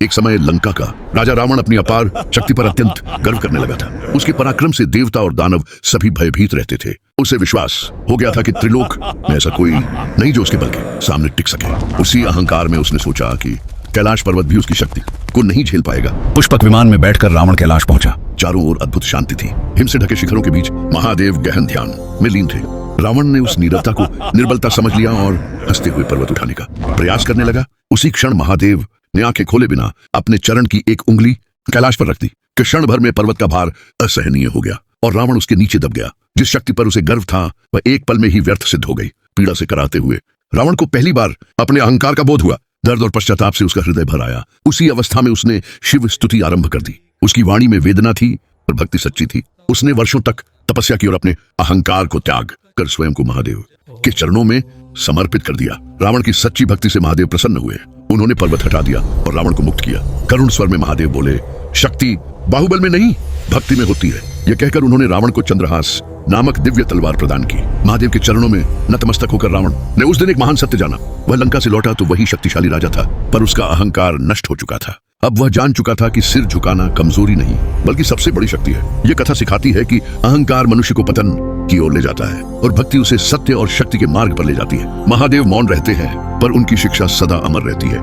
एक समय लंका का राजा रावण अपनी अपार शक्ति पर अत्यंत गर्व करने लगा था। उसके पराक्रम से देवता और दानव सभी भयभीत रहते थे। उसे विश्वास हो गया था कि त्रिलोक में ऐसा कोई नहीं जो उसके बल के सामने टिक सके। उसी अहंकार में उसने सोचा कि कैलाश पर्वत भी उसकी शक्ति को नहीं झेल पाएगा। पुष्पक विमान में बैठकर रावण कैलाश पहुंचा। चारों ओर अद्भुत शांति थी। हिम से ढके शिखरों के बीच महादेव गहन ध्यान में लीन थे। रावण ने उस नीरवता को निर्बलता समझ लिया और हंसते हुए पर्वत उठाने का प्रयास करने लगा। उसी क्षण महादेव ने आंखें खोले बिना अपने चरण की एक उंगली कैलाश पर रख दी कि क्षण भर में पर्वत का भार असहनीय हो गया और रावण उसके नीचे दब गया। जिस शक्ति पर उसे गर्व था वह एक पल में ही व्यर्थ सिद्ध हो गई। पीड़ा से कराते हुए रावण को पहली बार अपने अहंकार का बोध हुआ। दर्द और पश्चाताप से उसका हृदय भर आया। उसी अवस्था में उसने शिव स्तुति आरंभ कर दी। उसकी वाणी में वेदना थी और भक्ति सच्ची थी। उसने वर्षों तक तपस्या की और अपने अहंकार को त्याग कर स्वयं को महादेव के चरणों में समर्पित कर दिया। रावण की सच्ची भक्ति से महादेव प्रसन्न हुए। उन्होंने पर्वत हटा दिया और रावण को मुक्त किया। करुण स्वर में महादेव बोले, शक्ति बाहुबल में नहीं भक्ति में होती है। यह कहकर उन्होंने रावण को चंद्रहास नामक दिव्य तलवार प्रदान की। महादेव के चरणों में नतमस्तक होकर रावण ने उस दिन एक महान सत्य जाना। वह लंका से लौटा तो वही शक्तिशाली राजा था, पर उसका अहंकार नष्ट हो चुका था। अब वह जान चुका था कि सिर झुकाना कमजोरी नहीं बल्कि सबसे बड़ी शक्ति है। यह कथा सिखाती है कि अहंकार मनुष्य को पतन की ओर ले जाता है और भक्ति उसे सत्य और शक्ति के मार्ग पर ले जाती है। महादेव मौन रहते हैं पर उनकी शिक्षा सदा अमर रहती है।